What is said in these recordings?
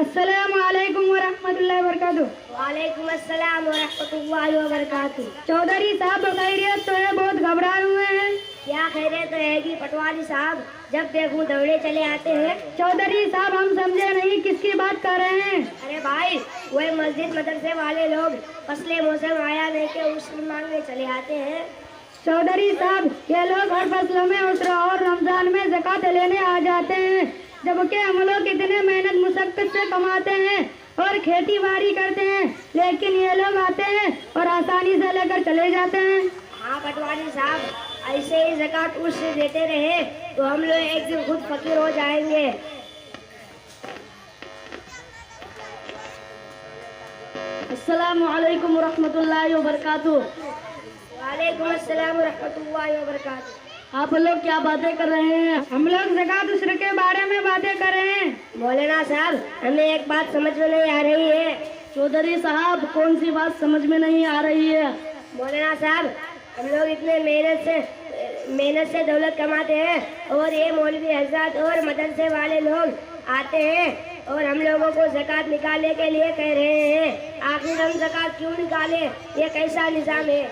अस्सलामु अलैकुम वरहमतुल्लाहि वबरकातुहू। वालेकुम अस्सलाम वरहमतुल्लाहि वबरकातुहू। चौधरी साहब खैरियत तो है, बहुत घबराए हुए हैं। क्या खैरियत रहेगी पटवारी साहब, जब देखूं दौड़े चले आते हैं। चौधरी साहब हम समझे नहीं, किसकी बात कर रहे हैं? अरे भाई, वही मस्जिद मदरसे वाले लोग फसले मौसम आया नहीं के उसकी मांगने चले आते हैं। चौधरी साहब ये लोग हर फसलों में उसरा और रमजान में ज़कात लेने आ जाते हैं, जबकि हम लोग कितने मेहनत मुशक्कत से कमाते हैं और खेती बाड़ी करते हैं, लेकिन ये लोग आते हैं और आसानी से लेकर चले जाते हैं। हाँ पटवारी साहब, ऐसे ही ज़कात उससे देते रहे तो हम लोग एक दिन खुद फकीर हो जाएंगे। अस्सलामु अलैकुम वरहमतुल्लाहि वबरकातुहू। वालेकुम अस्सलाम वरहमतुल्लाहि वबरकातुहू। आप लोग क्या बातें कर रहे हैं? हम लोग ज़कात उसर के बारे में बातें कर रहे हैं। मौलाना साहब, हमें एक बात समझ में नहीं आ रही है। चौधरी साहब कौन सी बात समझ में नहीं आ रही है? मौलाना साहब, हम लोग इतने मेहनत से दौलत कमाते हैं और ये मौलवी हज़रात और मदरसे वाले लोग आते हैं और हम लोगों को ज़कात निकालने के लिए कह रहे हैं। आखिर हम ज़कात क्यों निकालें? ये कैसा निज़ाम है?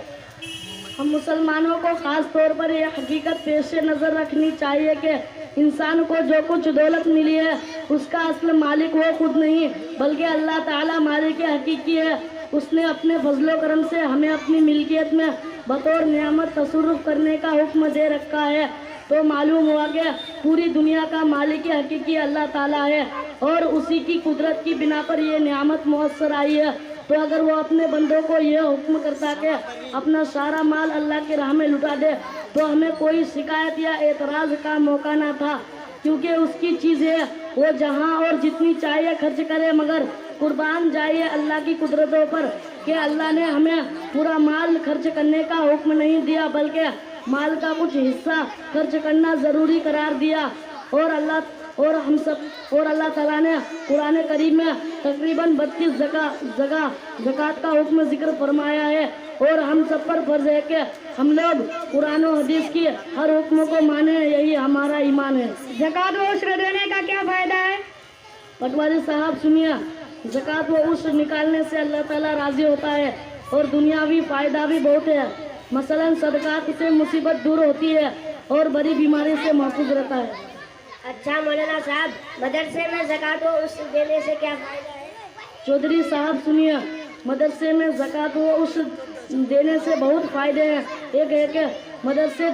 हम मुसलमानों को ख़ास तौर पर यह हकीकत पेश नज़र रखनी चाहिए कि इंसान को जो कुछ दौलत मिली है उसका असल मालिक वो खुद नहीं बल्कि अल्लाह ताला मालिक हकीकी है। उसने अपने फजलो करम से हमें अपनी मिल्कियत में बतौर नियामत तसर्रुफ करने का हुक्म दे रखा है। तो मालूम हुआ कि पूरी दुनिया का मालिक हकीकी अल्लाह ताला है और उसी की कुदरत की बिना पर ये नियामत मुयस्सर आई है। तो अगर वो अपने बंदों को ये हुक्म करता कि अपना सारा माल अल्लाह की राह में लुटा दे तो हमें कोई शिकायत या एतराज़ का मौका ना था, क्योंकि उसकी चीज़ है वो जहाँ और जितनी चाहिए खर्च करे, मगर कुर्बान जाइए अल्लाह की कुदरतों पर कि अल्लाह ने हमें पूरा माल खर्च करने का हुक्म नहीं दिया बल्कि माल का कुछ हिस्सा खर्च करना ज़रूरी करार दिया। और अल्लाह ताला ने कुरान करीम में तकरीबन 32 जगह ज़कात का हुक्म जिक्र फरमाया है और हम सब पर फर्ज है कि हम लोग कुरान और हदीस की हर हुक्म को माने, यही हमारा ईमान है। ज़कात व उश्र देने का क्या फ़ायदा है? पटवारी साहब सुनिए, ज़कात व उश्र निकालने से अल्लाह ताला राज़ी होता है और दुनियावी फ़ायदा भी बहुत है। मसलन सदक़ात से मुसीबत दूर होती है और बड़ी बीमारी से महफूज रहता है। अच्छा मौलाना साहब, मदरसे में ज़कात व उश्र देने से क्या फ़ायदा है? चौधरी साहब सुनिए, मदरसे में ज़कात व उश्र देने से बहुत फ़ायदे हैं। एक है कि मदरसे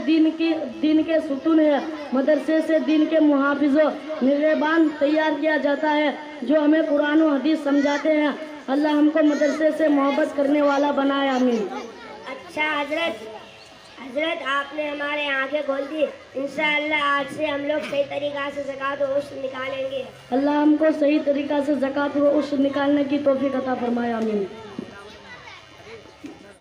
दीन के सुतून है। मदरसे से दीन के मुहाफ़िज़ निगहबान तैयार किया जाता है जो हमें कुरान और हदीस समझाते हैं। अल्लाह हमको मदरसे से मोहब्बत करने वाला बनाए, आमीन। अच्छा हजरत आपने हमारे आंखें खोल दी। इंशाअल्लाह आज से हम लोग सही तरीक़ा से ज़कात व उश्र निकालेंगे। अल्लाह हमको सही तरीक़ा से ज़कात व उश्र निकालने की तौफ़ीक़ अता फरमाए, आमीन।